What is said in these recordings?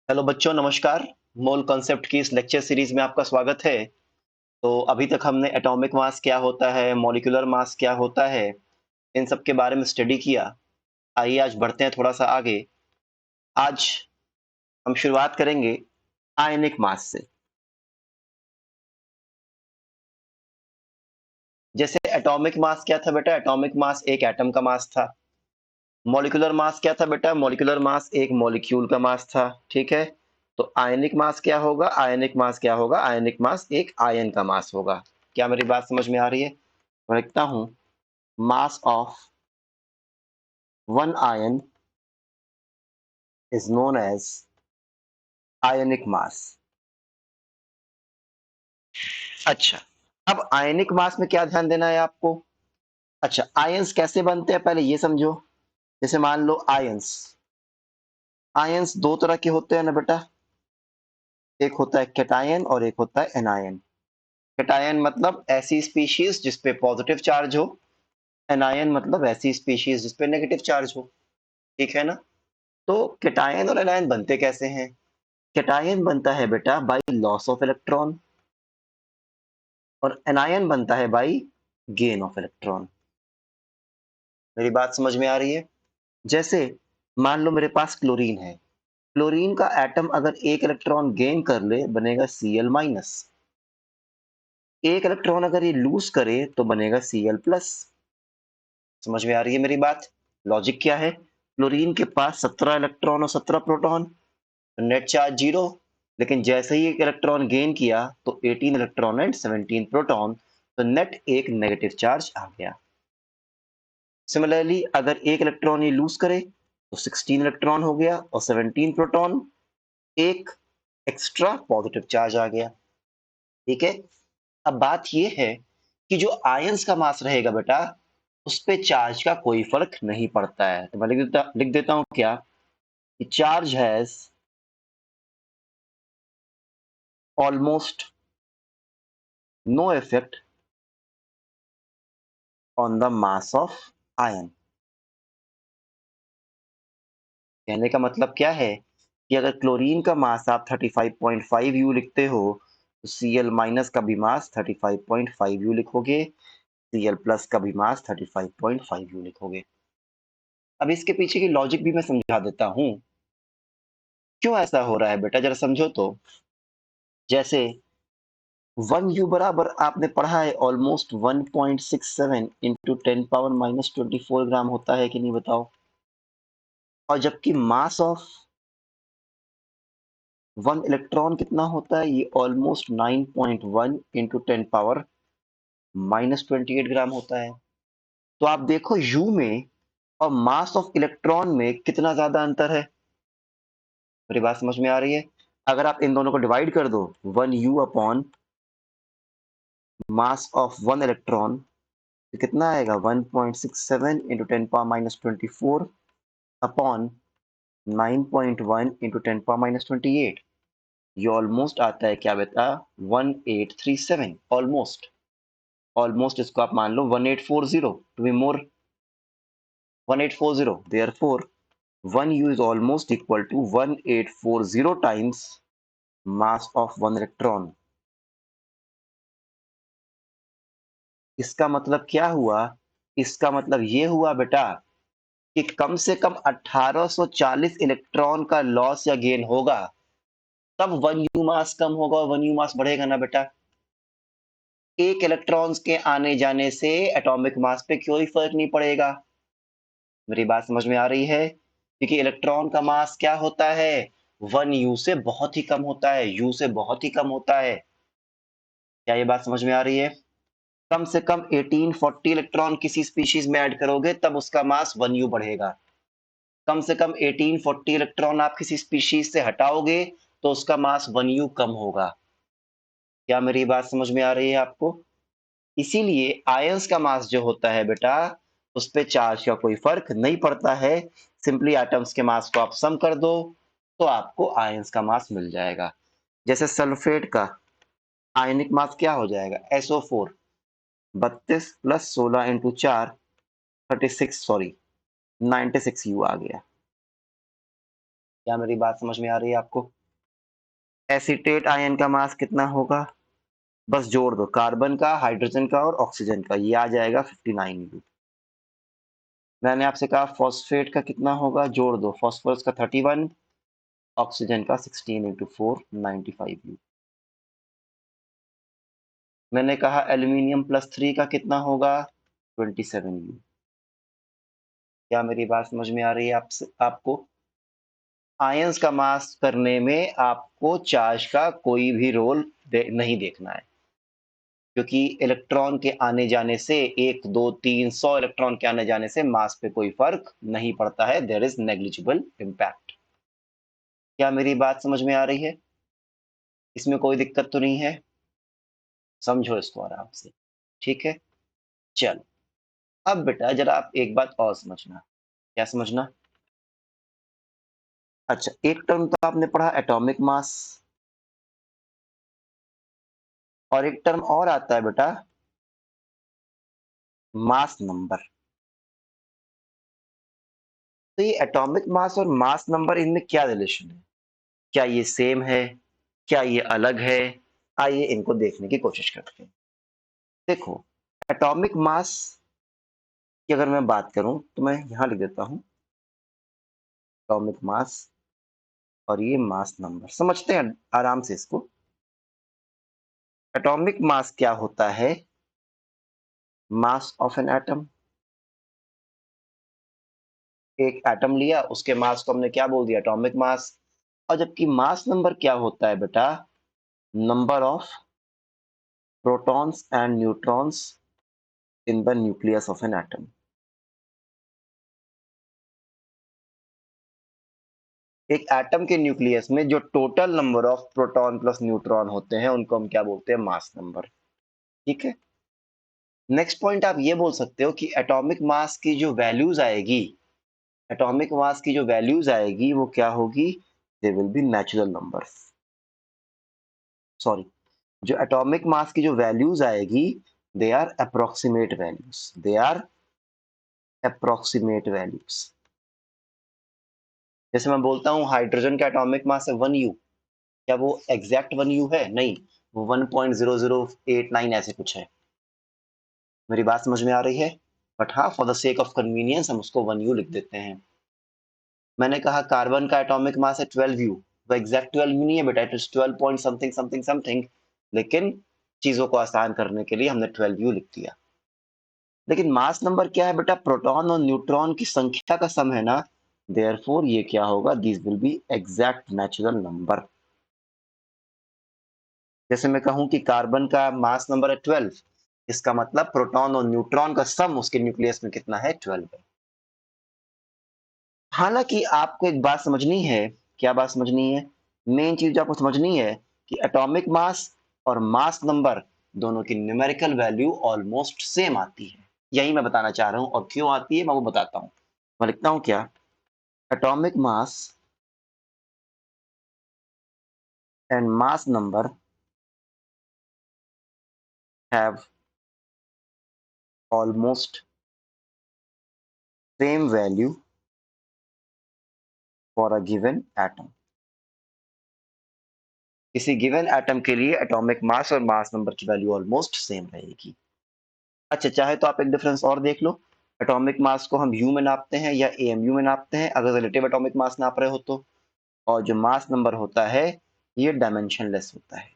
Hello बच्चों, नमस्कार। Mole concept की इस लेक्चर सीरीज में आपका स्वागत है। तो अभी तक हमने एटॉमिक मास क्या होता है, मॉलिक्यूलर मास क्या होता है, इन सब के बारे में स्टडी किया। आइए आज बढ़ते हैं थोड़ा सा आगे। आज हम शुरुआत करेंगे आयनिक मास से। जैसे एटॉमिक मास क्या था बेटा? एटॉमिक मास एक एटम का मास था। मॉलिक्यूलर मास क्या था बेटा? मॉलिक्यूलर मास एक मॉलिक्यूल का मास था। ठीक है। तो आयनिक मास क्या होगा? आयनिक मास क्या होगा? आयनिक मास एक आयन का मास होगा। क्या मेरी बात समझ में आ रही है? मैं लिखता हूं, mass of one ion is known as ionic mass। अच्छा, अब आयनिक मास में क्या ध्यान देना है आपको? अच्छा, आयंस कैसे बनते हैं पहले ये समझो। जैसे मान लो आयंस, आयंस दो तरह के होते हैं ना बेटा। एक होता है कैटायन और एक होता है एनायन। कैटायन मतलब ऐसी स्पीशीज जिसपे पॉजिटिव चार्ज हो, एनायन मतलब ऐसी स्पीशीज जिसपे नेगेटिव चार्ज हो। ठीक है ना? तो कैटायन और एनायन बनते कैसे हैं? कैटायन बनता है बेटा बाय लॉस ऑफ इलेक्ट्रॉन, और एनायन बनता है बाई गेन ऑफ इलेक्ट्रॉन। मेरी बात समझ में आ रही है? जैसे मान लो मेरे पास क्लोरीन है। क्लोरीन का एटम अगर एक इलेक्ट्रॉन गेन कर ले बनेगा Cl माइनस। एक इलेक्ट्रॉन अगर ये लूज करे तो बनेगा Cl प्लस। समझ में आ रही है मेरी बात? लॉजिक क्या है? क्लोरीन के पास 17 इलेक्ट्रॉन और 17 प्रोटॉन, नेट चार्ज जीरो। लेकिन जैसे ही एक इलेक्ट्रॉन गेन किया तो 18 इलेक्ट्रॉन एंड 17 प्रोटॉन, तो नेट एक नेगेटिव चार्ज आ गया। सिमिलरली अगर एक इलेक्ट्रॉन ये लूज करे तो 16 इलेक्ट्रॉन हो गया और 17 प्रोटॉन, एक एक्स्ट्रा पॉजिटिव चार्ज आ गया। ठीक है। अब बात ये है कि जो आयंस का मास रहेगा बेटा, उस पे चार्ज का कोई फर्क नहीं पड़ता है। तो मैं लिख देता हूं क्या, कि charge has almost no effect on the mass of ion. कहने का मतलब क्या है कि अगर क्लोरीन का मास आप 35.5 यू लिखते हो तो Cl माइनस का भी मास 35.5 यू लिखोगे, Cl प्लस का भी मास 35.5 यू लिखोगे। अब इसके पीछे की लॉजिक भी मैं समझा देता हूं, क्यों ऐसा हो रहा है बेटा, जरा समझो तो। जैसे 1 यू बराबर आपने पढ़ा है ऑलमोस्ट 1.67 इंटू 10 पावर माइनस 24 ग्राम होता है कि नहीं बताओ? और जबकि मास ऑफ वन इलेक्ट्रॉन कितना होता है? ये ऑलमोस्ट 9.1 इंटू 10 पावर माइनस 28 ग्राम होता है। तो आप देखो यू में और मास ऑफ इलेक्ट्रॉन में कितना ज्यादा अंतर है। मेरी बात समझ में आ रही है? अगर आप इन दोनों को डिवाइड कर दो, 1 you upon mass of one electron, तो कितना आएगा? 1.67 into 10 power minus 24 upon 9.1 into 10 power minus 28। ये ऑलमोस्ट आता है क्या बेटा? 1837। ऑलमोस्ट इसको आप मान लो 1840 to be more, 1840। Therefore 1 u is almost equal to 1840 times mass of one electron। इसका मतलब क्या हुआ? इसका मतलब ये हुआ बेटा कि कम से कम 1840 इलेक्ट्रॉन का लॉस या गेन होगा, तब 1 u मास कम होगा और 1 u मास बढ़ेगा ना बेटा। एक इलेक्ट्रॉन्स के आने जाने से एटॉमिक मास पे कोई फर्क नहीं पड़ेगा। मेरी बात समझ में आ रही है? क्योंकि इलेक्ट्रॉन का मास क्या होता है? 1 u से बहुत ही कम होता है, u से बहुत ही कम होता है। क्या ये बात समझ में आ रही है? कम से कम 1840 इलेक्ट्रॉन किसी स्पीशीज में ऐड करोगे तब उसका मास 1 u बढ़ेगा। कम से कम 1840 इलेक्ट्रॉन आप किसी स्पीशीज से हटाओगे तो उसका मास 1 u कम होगा। क्या मेरी बात समझ में आ रही है आपको? इसीलिए आयंस का मास जो होता है बेटा, उस पे चार्ज का कोई फर्क नहीं पड़ता है। सिंपली एटम्स के मास को आप सम कर दो तो आपको आयंस का मास मिल जाएगा। जैसे सल्फेट का आयनिक मास क्या हो जाएगा? SO4, 32 plus 16 into 4, 36, sorry 96 u आ गया। क्या मेरी बात समझ में आ रही है आपको? एसीटेट आयन का मास कितना होगा? बस जोड़ दो कार्बन का, हाइड्रोजन का और ऑक्सीजन का, ये आ जाएगा 59U। मैंने आपसे कहा फॉस्फेट का कितना होगा, जोड़ दो, फॉस्फोरस का 31, ऑक्सीजन का 16 इंटू 4 95U। मैंने कहा एल्यूमिनियम +3 का कितना होगा, 27U। क्या मेरी बात समझ में आ रही है आपको? आयंस का मास करने में आपको चार्ज का कोई भी रोल नहीं देखना है, क्योंकि इलेक्ट्रॉन के आने जाने से 1 2 3 100 इलेक्ट्रॉन के आने जाने से मास पे कोई फर्क नहीं पड़ता है, देयर इज नेग्लिजिबल इम्पैक्ट। क्या मेरी बात समझ में आ रही है? इसमें कोई दिक्कत तो नहीं है? समझो इसको आराम से, ठीक है? चलो, अब बेटा जरा आप एक बात और समझना। क्या समझना? अच्छा, एक टर्म तो आपने पढ़ा एटॉमिक मास, और एक टर्म और आता है बेटा मास नंबर। तो ये एटॉमिक मास और मास नंबर, इनमें क्या रिलेशन है? क्या ये सेम है? क्या ये अलग है? आइए इनको देखने की कोशिश करते हैं। देखो, एटॉमिक मास की अगर मैं बात करूं तो मैं यहां लिख देता हूं एटॉमिक मास, और ये मास नंबर। समझते हैं आराम से इसको। एटॉमिक मास क्या होता है? Mass of an atom. एक एटम लिया, उसके मास को हमने क्या बोल दिया, एटॉमिक मास। और जबकि मास नंबर क्या होता है बेटा? Number of protons and neutrons in the nucleus of an atom. एक एटम के न्यूक्लियस में जो total number of proton plus neutron होते हैं, उनको हम क्या बोलते हैं, मास नंबर। ठीक है। नेक्स्ट पॉइंट आप ये बोल सकते हो कि एटॉमिक मास की जो वैल्यूज आएगी, एटॉमिक मास की जो वैल्यूज आएगी वो क्या होगी, they will be natural numbers. Sorry, जो एटॉमिक मास की जो वैल्यूज आएगी, they are approximate values, they are approximate values. जैसे मैं बोलता हूँ हाइड्रोजन का एटॉमिक मास है 1U, क्या वो एग्जैक्ट 1U है? नहीं, वो 1.0089 ऐसे कुछ है। मेरी बात समझ में आ रही है? बट हाँ, for the sake of convenience हम उसको 1U लिख देते हैं। मैंने कहा कार्बन का एटॉमिक मास है 12U, वो एग्जैक्ट 12 नहीं है बेटा, it is 12 point something something something, लेकिन चीजों को आसान करने के लिए हमने 12U लिख दिया। लेकिन मास नंबर क्या है बेटा? प्रोटॉन और न्यूट्रॉन की संख्या का सम है ना, देयरफॉर ये क्या होगा, this will be exact natural number. जैसे मैं कहूं कि कार्बन का मास नंबर है 12, इसका मतलब प्रोटॉन और न्यूट्रॉन का सम उसके न्यूक्लियस में कितना है, 12 है। हालांकि आपको एक बात समझनी है। क्या बात समझनी है? मेन चीज जो आपको समझनी है कि एटॉमिक मास और मास नंबर दोनों की न्यूमेरिकल वैल्यू ऑलमोस्ट सेम आती है। यही मैं बताना चाह रहा हूं, और क्यों आती है मैं वो बताता हूं। मैं लिखता हूं क्या, atomic mass and mass number have almost same value for a given atom. किसी गिवन एटम के लिए एटॉमिक मास और मास नंबर की वैल्यू ऑलमोस्ट सेम रहेगी। अच्छा, चाहे तो आप एक डिफरेंस और देख लो। एटॉमिक मास को हम यू में नापते हैं या एएमयू में नापते हैं, अगर रिलेटिव एटॉमिक मास नाप रहे हो तो। और जो मास नंबर होता है, ये डायमेंशनलेस होता है।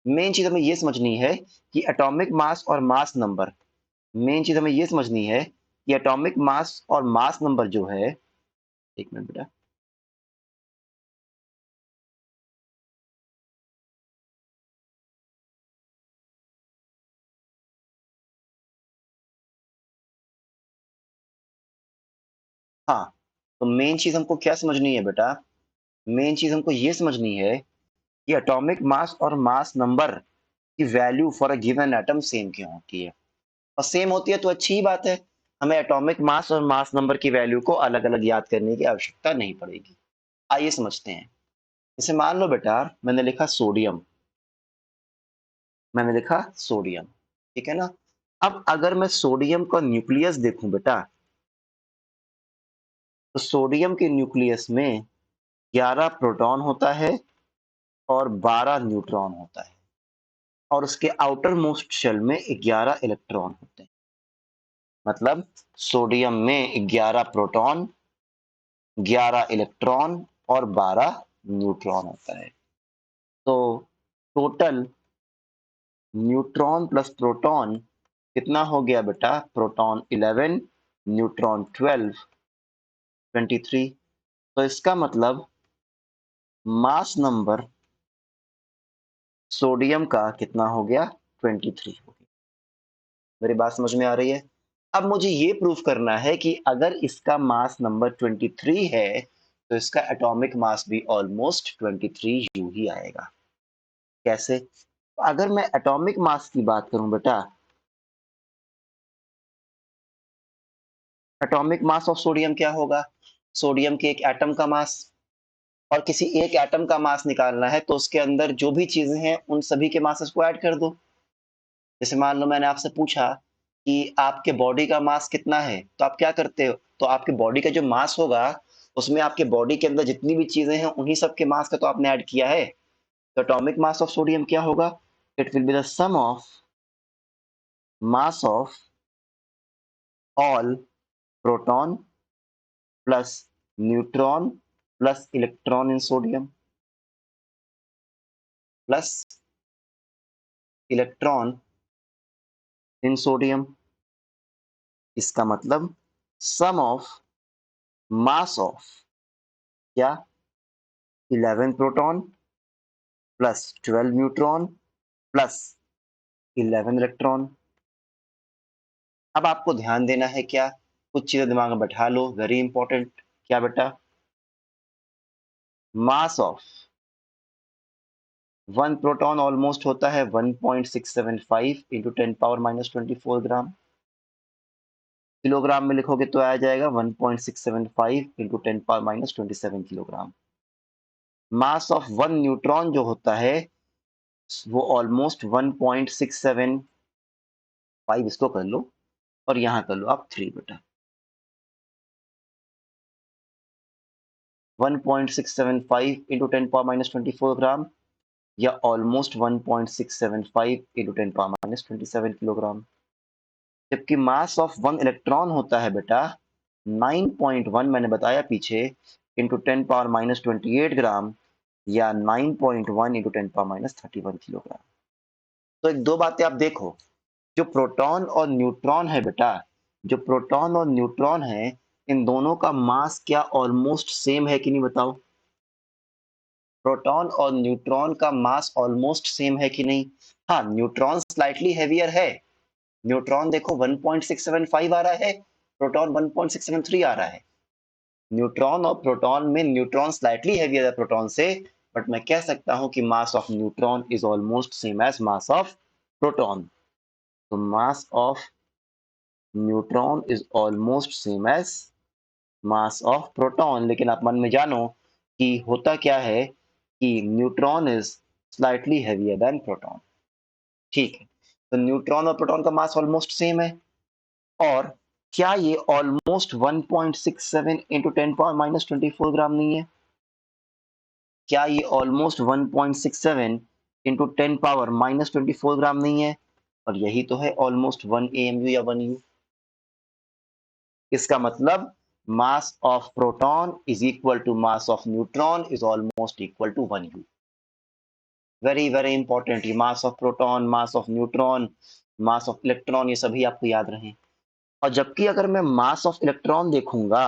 मेन चीज हमें ये समझनी है कि एटॉमिक मास और मास नंबर, मेन चीज हमें ये समझनी है कि एटॉमिक मास और मास नंबर जो है, एक मिनट बेटा, हाँ, तो मेन चीज हमको क्या समझनी है बेटा, मेन चीज हमको ये समझनी है कि एटॉमिक मास और मास नंबर की value for a given atom same क्यों होती है। और सेम होती है तो अच्छी ही बात है, हमें एटॉमिक मास और मास नंबर की वैल्यू को अलग अलग याद करने की आवश्यकता नहीं पड़ेगी। आइए समझते हैं। जैसे मान लो बेटा, मैंने लिखा सोडियम, मैंने लिखा सोडियम, ठीक है ना। अब अगर मैं सोडियम का न्यूक्लियस देखूं बेटा, तो सोडियम के न्यूक्लियस में 11 प्रोटॉन होता है और 12 न्यूट्रॉन होता है और उसके आउटर मोस्ट शेल में 11 इलेक्ट्रॉन होते हैं। मतलब सोडियम में 11 प्रोटॉन, 11 इलेक्ट्रॉन और 12 न्यूट्रॉन होता है। तो टोटल न्यूट्रॉन प्लस प्रोटॉन कितना हो गया बेटा? Proton 11, neutron 12, 23। तो इसका मतलब मास नंबर सोडियम का कितना हो गया? 23 हो गया। मेरी बात समझ में आ रही है? अब मुझे ये प्रूफ करना है कि अगर इसका मास नंबर 23 है तो इसका एटॉमिक मास भी ऑलमोस्ट 23 यू ही आएगा। कैसे? अगर मैं एटॉमिक मास की बात करूं बेटा, एटॉमिक मास ऑफ सोडियम क्या होगा? सोडियम के एक एटम का मास, और किसी एक एटम का मास निकालना है तो उसके अंदर जो भी चीजें हैं उन सभी के मासेस को ऐड कर दो। जैसे मान लो मैंने आपसे पूछा कि आपके बॉडी का मास कितना है, तो आप क्या करते हो? तो आपके बॉडी का जो मास होगा उसमें आपके बॉडी के अंदर जितनी भी चीजें हैं उन्हीं सब के मास का तो आपने ऐड किया है। तो एटॉमिक मास ऑफ सोडियम क्या होगा? It will be the sum of mass of all proton plus neutron plus electron in sodium plus electron in sodium. इसका मतलब सम ऑफ मास ऑफ क्या? 11 proton plus 12 neutron plus 11 electron. अब आपको ध्यान देना है क्या? कुछ चीजें दिमाग में बैठा लो, वेरी इंपॉर्टेंट। क्या बेटा? मास ऑफ वन प्रोटॉन ऑलमोस्ट होता है 1.675 इंटू 10⁻⁻24 ग्राम। किलोग्राम में लिखोगे तो आ जाएगा 1.675 into 10⁻⁻27 kilogram. Mass of one neutron जो होता है वो ऑलमोस्ट 1.675, इसको कर लो और यहां कर लो आप 3 बेटा। 1.675 इंटू 10⁻⁻24 ग्राम या ऑलमोस्ट 1.675 इंटू 10⁻⁻27 किलोग्राम। जबकि मास ऑफ वन इलेक्ट्रॉन होता है बेटा 9.1, मैंने बताया पीछे, इंटू 10⁻⁻28 ग्राम या 9.1 इंटू 10⁻⁻31 किलोग्राम। तो एक दो बातें आप देखो, जो प्रोटॉन और न्यूट्रॉन है बेटा, जो प्रोटॉन और न्यूट्रॉन है, इन दोनों का मास क्या ऑलमोस्ट सेम है कि नहीं बताओ? प्रोटॉन और न्यूट्रॉन का मास ऑलमोस्ट सेम है कि नहीं? हाँ, न्यूट्रॉन स्लाइटली हैवियर है। न्यूट्रॉन देखो 1.675 आ रहा है, प्रोटॉन 1.673 आ रहा है। न्यूट्रॉन और प्रोटॉन में न्यूट्रॉन स्लाइटली हैवियर है प्रोटॉन से, बट मैं कह सकता हूं कि mass of neutron is almost same as mass of proton. तो mass of neutron is almost same as mass of proton. लेकिन आप मन में जानो कि होता क्या है कि neutron is slightly heavier than proton. ठीक है, तो न्यूट्रॉन और प्रोटॉन का मास ऑलमोस्ट सेम है। और क्या ये ऑलमोस्ट 1.67 इंटू 10⁻⁻24 ग्राम नहीं है? क्या ये ऑलमोस्ट 1.67 इंटू 10⁻⁻24 ग्राम नहीं है? और यही तो है ऑलमोस्ट 1 AMU या 1 U। इसका मतलब mass of proton is equal to mass of neutron is almost equal to 1 U। Very very important, ये mass of proton, mass of neutron, mass of electron, ये सभी आपको याद रहे। और जबकि अगर मैं मास ऑफ इलेक्ट्रॉन देखूंगा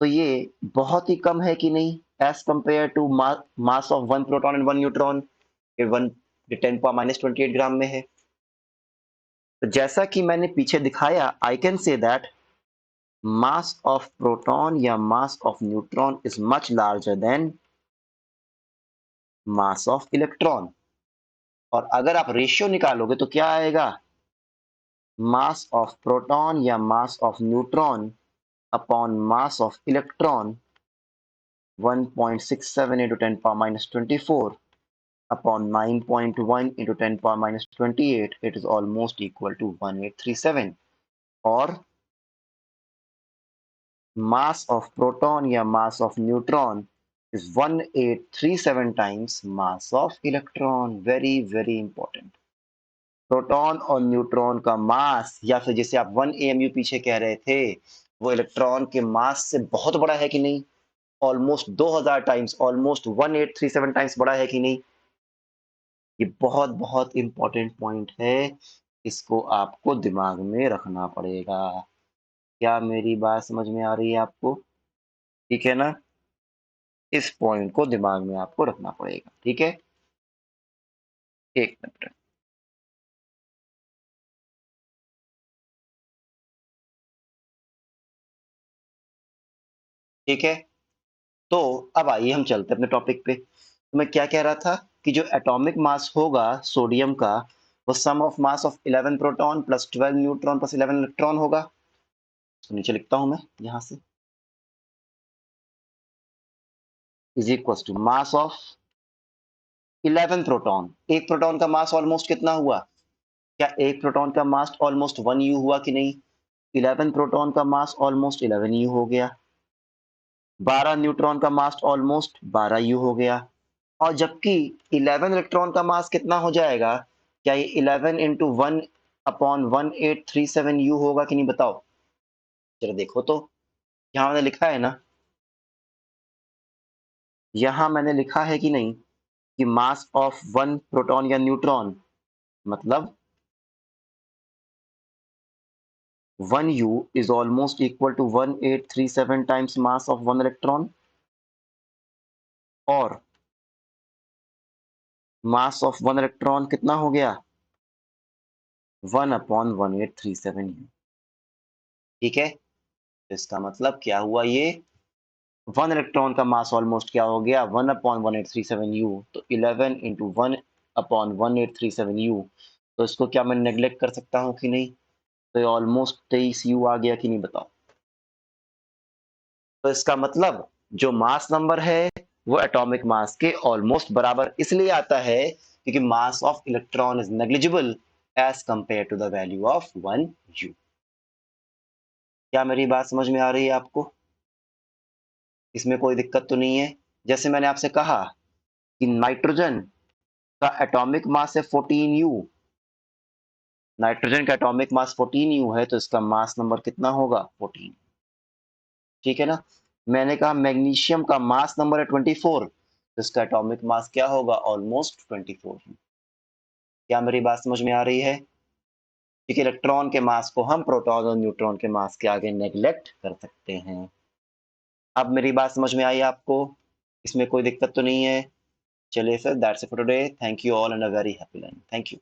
तो ये बहुत ही कम है कि नहीं as compare to mass of one proton and one neutron? ये 10⁻⁻28 ग्राम में है। तो जैसा कि मैंने पीछे दिखाया, I can say that mass of proton या mass of neutron is much larger than mass of electron. और अगर आप रेशियो निकालोगे तो क्या आएगा? मास ऑफ प्रोटॉन या mass of neutron upon mass of electron 1.67 into 10⁻⁻24 upon 9.1 into 10⁻⁻28, it is almost equal to 1837। और मास ऑफ प्रोटॉन या mass of neutron is 1837 times mass of electron. Very very important. Proton और neutron का मास, या फिर जैसे आप 1 AMU पीछे कह रहे थे, वो इलेक्ट्रॉन के मास से बहुत बड़ा है कि नहीं? ऑलमोस्ट 2000 टाइम्स, ऑलमोस्ट 1837 टाइम्स बड़ा है कि नहीं? ये बहुत बहुत इंपॉर्टेंट पॉइंट है, इसको आपको दिमाग में रखना पड़ेगा। क्या मेरी बात समझ में आ रही है आपको? ठीक है ना? इस पॉइंट को दिमाग में आपको रखना पड़ेगा, ठीक है? एक मिनट। ठीक है, तो अब आइए हम चलते हैं अपने टॉपिक पे। तो मैं क्या कह रहा था कि जो एटॉमिक मास होगा सोडियम का, वो sum of mass of 11 proton plus 12 neutron plus 11 electron होगा। तो नीचे लिखता हूं मैं यहां से, is equal to mass of 11 proton. एक प्रोटॉन का मास ऑलमोस्ट कितना हुआ? क्या एक प्रोटॉन का मास ऑलमोस्ट 1 यू हुआ कि नहीं? 11 प्रोटॉन का मास ऑलमोस्ट 11 यू हो गया। 12 न्यूट्रॉन का मास ऑलमोस्ट 12 यू हो गया। और जबकि 11 इलेक्ट्रॉन का मास कितना हो जाएगा? क्या ये 11 इंटू 1/1837 यू होगा कि नहीं, बताओ जरा देखो तो। यहाँ मैंने लिखा है ना, यहाँ मैंने लिखा है कि नहीं कि मास ऑफ वन प्रोटॉन या न्यूट्रॉन मतलब 1 u is almost equal to 1837 times mass of one electron, और मास ऑफ वन इलेक्ट्रॉन कितना हो गया? 1/1837 यू। ठीक है, तो इसका मतलब क्या हुआ? ये वन इलेक्ट्रॉन का मास ऑलमोस्ट क्या हो गया? 1/1837 यू। तो 11 इंटू 1/1837 यू। तो इसको क्या मैं नेग्लेक्ट कर सकता हूँ कि नहीं? तो ये ऑलमोस्ट 23 यू आ गया कि नहीं, बताओ। तो इसका मतलब जो मास नंबर है वो एटॉमिक मास के ऑलमोस्ट बराबर इसलिए आता है क्योंकि mass of electron is negligible as compare to the value of 1 u. क्या मेरी बात समझ में आ रही है आपको? इसमें कोई दिक्कत तो नहीं है? जैसे मैंने आपसे कहा कि नाइट्रोजन का एटॉमिक मास है 14 यू। नाइट्रोजन का एटॉमिक मास 14 यू है, तो इसका मास नंबर कितना होगा? 14। ठीक है ना? मैंने कहा मैग्नीशियम का मास नंबर है 24, तो इसका एटॉमिक मास क्या होगा? ऑलमोस्ट 24। क्या मेरी बात समझ में आ रही है? क्योंकि इलेक्ट्रॉन के मास को हम प्रोटॉन और न्यूट्रॉन के मास के आगे नेग्लेक्ट कर सकते हैं। अब मेरी बात समझ में आई आपको? इसमें कोई दिक्कत तो नहीं है? चलिए फिर, that's it for today. Thank you all and a very happy learning. Thank you.